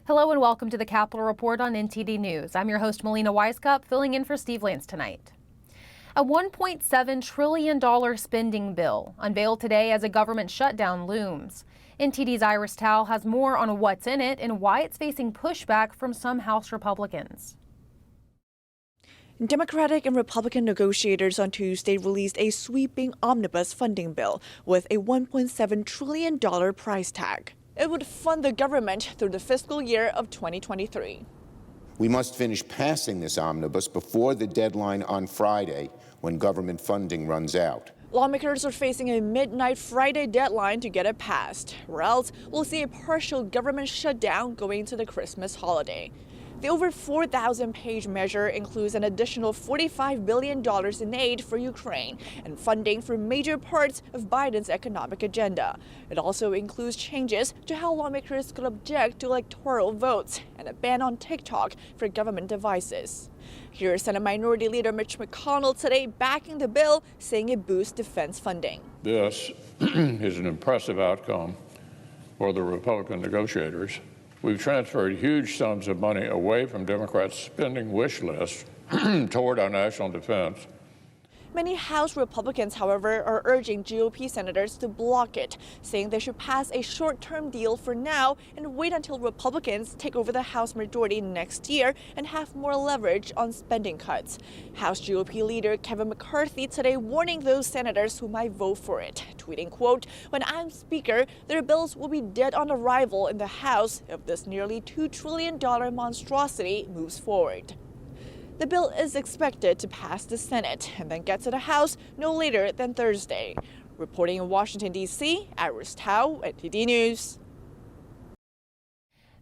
Hello and welcome to the Capitol Report on NTD News. I'm your host, Melina Weiskup, filling in for Steve Lance tonight. A $1.7 trillion spending bill unveiled today as a government shutdown looms. NTD's Iris Tao has more on what's in it and why it's facing pushback from some House Republicans. Democratic and Republican negotiators on Tuesday released a sweeping omnibus funding bill with a $1.7 trillion price tag. It would fund the government through the fiscal year of 2023. We must finish passing this omnibus before the deadline on Friday when government funding runs out. Lawmakers are facing a midnight Friday deadline to get it passed, or else we'll see a partial government shutdown going into the Christmas holiday. The over 4,000-page measure includes an additional $45 billion in aid for Ukraine and funding for major parts of Biden's economic agenda. It also includes changes to how lawmakers could object to electoral votes and a ban on TikTok for government devices. Here's Senate Minority Leader Mitch McConnell today backing the bill, saying it boosts defense funding. This is an impressive outcome for the Republican negotiators. We've transferred huge sums of money away from Democrats' spending wish list toward our national defense. Many House Republicans, however, are urging GOP senators to block it, saying they should pass a short-term deal for now and wait until Republicans take over the House majority next year and have more leverage on spending cuts. House GOP Leader Kevin McCarthy today warning those senators who might vote for it, tweeting, quote, "When I'm Speaker, their bills will be dead on arrival in the House if this nearly $2 trillion monstrosity moves forward." The bill is expected to pass the Senate and then get to the House no later than Thursday. Reporting in Washington, D.C., Iris Tao, NTD News.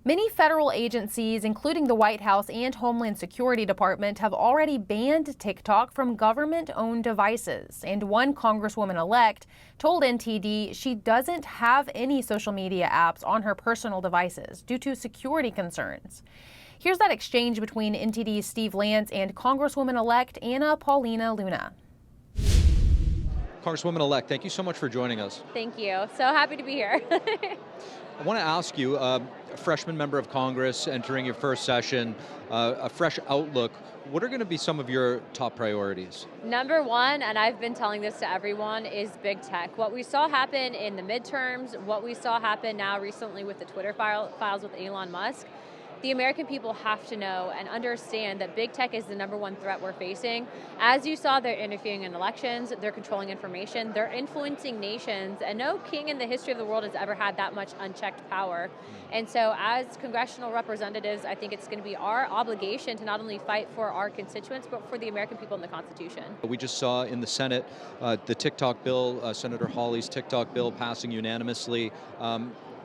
Many federal agencies, including the White House and Homeland Security Department, have already banned TikTok from government-owned devices. And one Congresswoman-elect told NTD she doesn't have any social media apps on her personal devices due to security concerns. Here's that exchange between NTD's Steve Lance and Congresswoman-elect Anna Paulina Luna. Congresswoman-elect, thank you so much for joining us. Thank you. So happy to be here. I want to ask you, a freshman member of Congress entering your first session, a fresh outlook. What are going to be some of your top priorities? Number one, and I've been telling this to everyone, is big tech. What we saw happen in the midterms, what we saw happen now recently with the Twitter files with Elon Musk, the American people have to know and understand that big tech is the number one threat we're facing. As you saw, they're interfering in elections, they're controlling information, they're influencing nations, and no king in the history of the world has ever had that much unchecked power. And so as congressional representatives, I think it's going to be our obligation to not only fight for our constituents, but for the American people and the Constitution. We just saw in the Senate the TikTok bill, Senator Hawley's TikTok bill passing unanimously.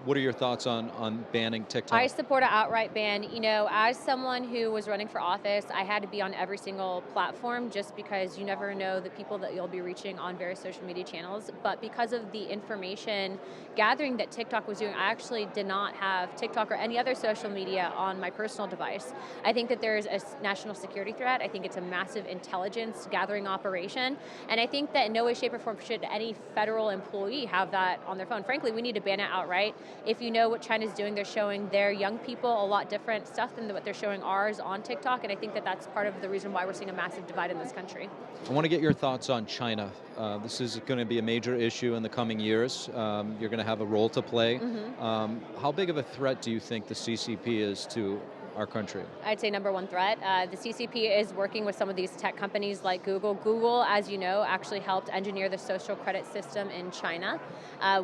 What are your thoughts on banning TikTok? I support an outright ban. You know, as someone who was running for office, I had to be on every single platform just because you never know the people that you'll be reaching on various social media channels. But because of the information gathering that TikTok was doing, I actually did not have TikTok or any other social media on my personal device. I think that there is a national security threat. I think it's a massive intelligence gathering operation. And I think that in no way, shape, or form should any federal employee have that on their phone. Frankly, we need to ban it outright. If you know what China's doing, they're showing their young people a lot different stuff than what they're showing ours on TikTok, and I think that that's part of the reason why we're seeing a massive divide in this country. I want to get your thoughts on China. This is going to be a major issue in the coming years. You're going to have a role to play. How big of a threat do you think the CCP is to our country? I'd say number one threat. The CCP is working with some of these tech companies like Google. Google, as you know, actually helped engineer the social credit system in China.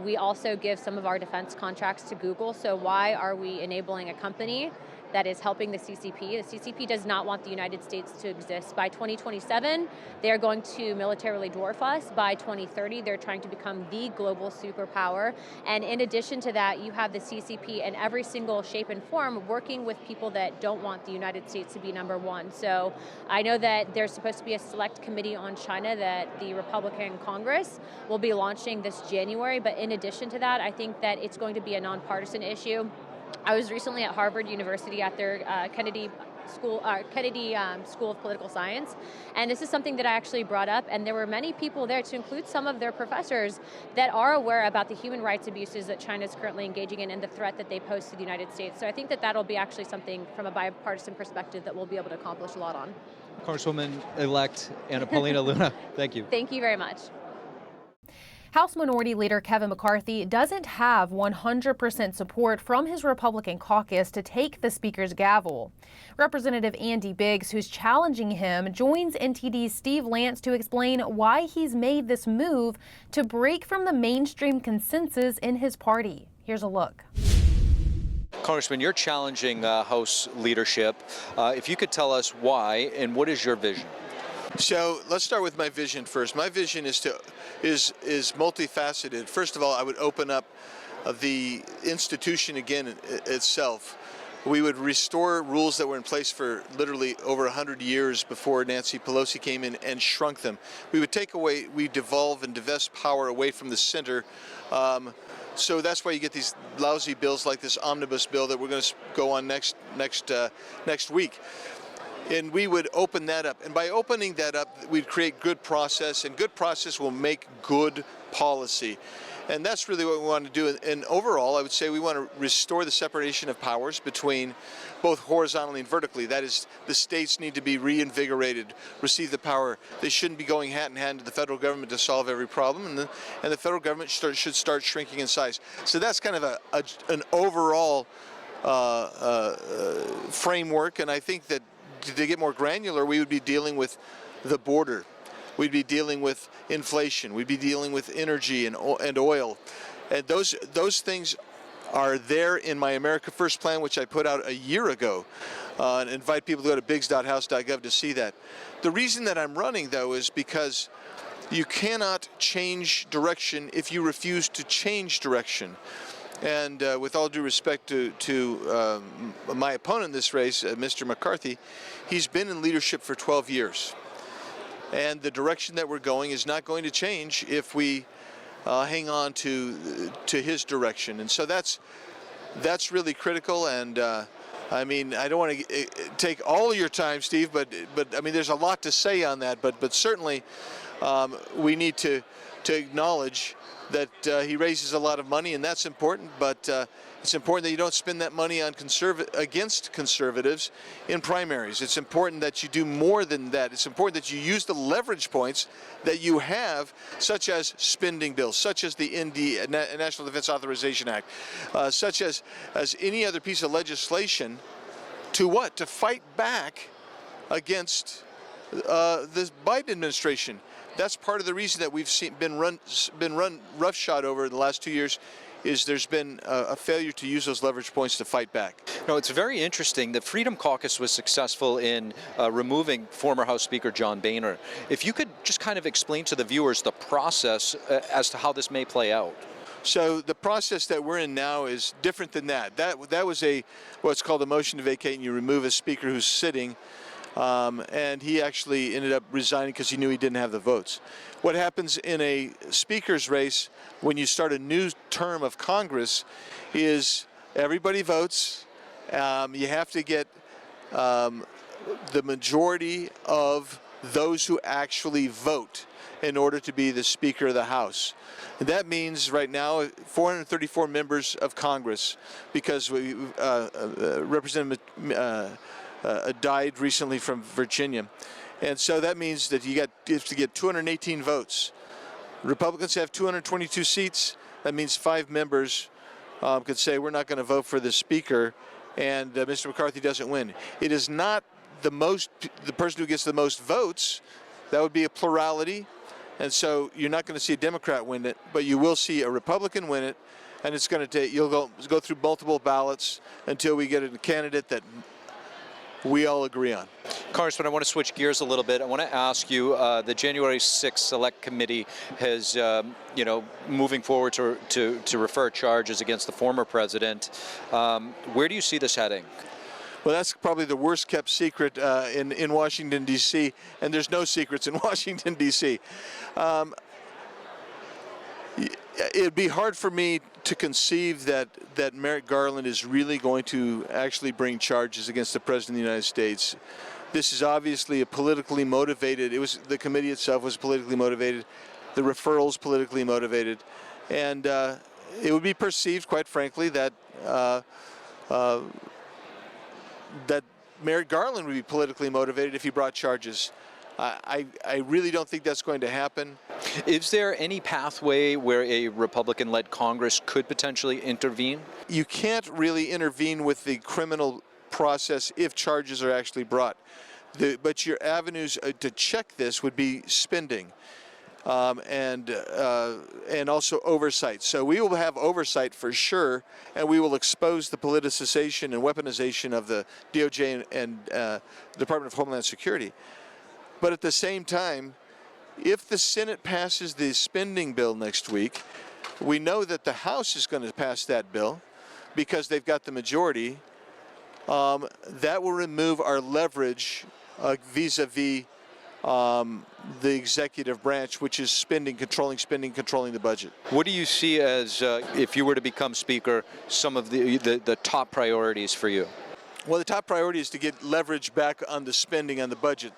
We also give some of our defense contracts to Google, so why are we enabling a company that is helping the CCP? The CCP does not want the United States to exist. By 2027, they're going to militarily dwarf us. By 2030, they're trying to become the global superpower. And in addition to that, you have the CCP in every single shape and form working with people that don't want the United States to be number one. So I know that there's supposed to be a select committee on China that the Republican Congress will be launching this January. But in addition to that, I think that it's going to be a nonpartisan issue. I was recently at Harvard University at their Kennedy Kennedy School of Political Science, and this is something that I actually brought up, and there were many people there, to include some of their professors, that are aware about the human rights abuses that China is currently engaging in and the threat that they pose to the United States. So I think that that'll be actually something from a bipartisan perspective that we'll be able to accomplish a lot on. Congresswoman-elect Anna Paulina Luna, thank you. Thank you very much. House Minority Leader Kevin McCarthy doesn't have 100% support from his Republican caucus to take the Speaker's gavel. Representative Andy Biggs, who's challenging him, joins NTD's Steve Lance to explain why he's made this move to break from the mainstream consensus in his party. Here's a look. Congressman, you're challenging House leadership. If you could tell us why and what is your vision? So let's start with my vision first. My vision is multifaceted. First of all, I would open up the institution again itself. We would restore rules that were in place for literally over 100 years before Nancy Pelosi came in and shrunk them. We would we devolve and divest power away from the center. So that's why you get these lousy bills like this omnibus bill that we're going to go on next week. And we would open that up. And by opening that up, we'd create good process, and good process will make good policy. And that's really what we want to do. And overall, I would say we want to restore the separation of powers between both horizontally and vertically. That is, the states need to be reinvigorated, receive the power. They shouldn't be going hand in hand to the federal government to solve every problem, and the federal government should start shrinking in size. So that's kind of an overall framework, and I think that to get more granular, we would be dealing with the border. We'd be dealing with inflation. We'd be dealing with energy and oil. And those things are there in my America First plan, which I put out a year ago. And invite people to go to biggs.house.gov to see that. The reason that I'm running, though, is because you cannot change direction if you refuse to change direction. And with all due respect to my opponent in this race, Mr. McCarthy, he's been in leadership for 12 years. And the direction that we're going is not going to change if we hang on to his direction. And so that's really critical. And I mean, I don't want to take all your time, Steve, but I mean, there's a lot to say on that. But certainly we need to acknowledge that he raises a lot of money, and that's important, but it's important that you don't spend that money on against conservatives in primaries. It's important that you do more than that. It's important that you use the leverage points that you have, such as spending bills, such as the National Defense Authorization Act, such as any other piece of legislation, to what? To fight back against the Biden administration. That's part of the reason that we've been run roughshod over in the last 2 years, is there's been a failure to use those leverage points to fight back. No, it's very interesting. The Freedom Caucus was successful in removing former House Speaker John Boehner. If you could just kind of explain to the viewers the process as to how this may play out. So the process that we're in now is different than that. That was what's called a motion to vacate, and you remove a speaker who's sitting. And he actually ended up resigning because he knew he didn't have the votes. What happens in a speaker's race when you start a new term of Congress is everybody votes. You have to get the majority of those who actually vote in order to be the Speaker of the House. And that means right now 434 members of Congress, because Representative died recently from Virginia. And so that means that you have to get 218 votes. Republicans have 222 seats. That means 5 members could say, we're not going to vote for the speaker, and Mr. McCarthy doesn't win. It is not the person who gets the most votes. That would be a plurality. And so you're not going to see a Democrat win it, but you will see a Republican win it. And it's going to take, you'll go through multiple ballots until we get a candidate that we all agree on. Congressman, I want to switch gears a little bit. I want to ask you, the January 6th Select Committee has, moving forward to refer charges against the former president. Where do you see this heading? Well, that's probably the worst kept secret in Washington, D.C., and there's no secrets in Washington, D.C. It'd be hard for me to conceive that Merrick Garland is really going to actually bring charges against the President of the United States. This is obviously a politically motivated, the committee itself was politically motivated, the referrals politically motivated, and it would be perceived, quite frankly, that that Merrick Garland would be politically motivated if he brought charges. I really don't think that's going to happen. Is there any pathway where a Republican-led Congress could potentially intervene? You can't really intervene with the criminal process if charges are actually brought. But your avenues to check this would be spending and also oversight. So we will have oversight for sure, and we will expose the politicization and weaponization of the DOJ and Department of Homeland Security. But at the same time, if the Senate passes the spending bill next week, we know that the House is going to pass that bill because they've got the majority. That will remove our leverage vis-a-vis the executive branch, which is spending, controlling the budget. What do you see as, if you were to become Speaker, some of the top priorities for you? Well, the top priority is to get leverage back on the spending on the budget.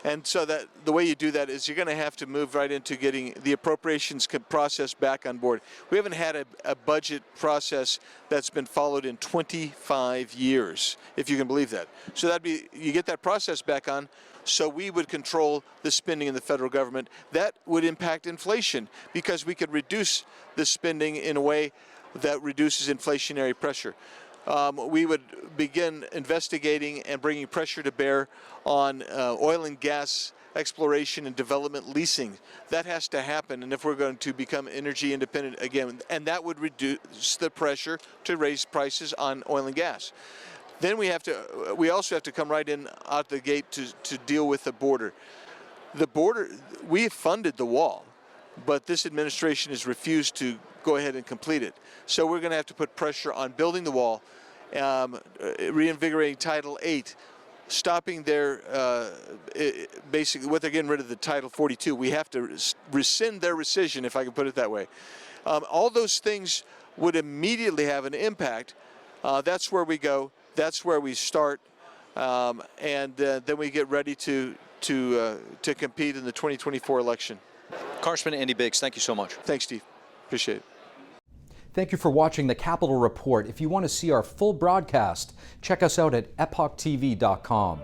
And so that the way you do that is you're going to have to move right into getting the appropriations process back on board. We haven't had a budget process that's been followed in 25 years, if you can believe that. So that'd be, you get that process back on, so we would control the spending in the federal government. That would impact inflation because we could reduce the spending in a way that reduces inflationary pressure. We would begin investigating and bringing pressure to bear on oil and gas exploration and development leasing. That has to happen, and if we're going to become energy independent again, and that would reduce the pressure to raise prices on oil and gas. Then we also have to come right in out the gate to deal with the border. The border, we have funded the wall, but this administration has refused to go ahead and complete it. So we're going to have to put pressure on building the wall, reinvigorating Title VIII, stopping their, basically what they're getting rid of the Title 42. We have to rescind their rescission, if I can put it that way. All those things would immediately have an impact. That's where we go. That's where we start. And then we get ready to compete in the 2024 election. Congressman Andy Biggs, thank you so much. Thanks, Steve. Appreciate it. Thank you for watching the Capitol Report. If you want to see our full broadcast, check us out at epochtv.com.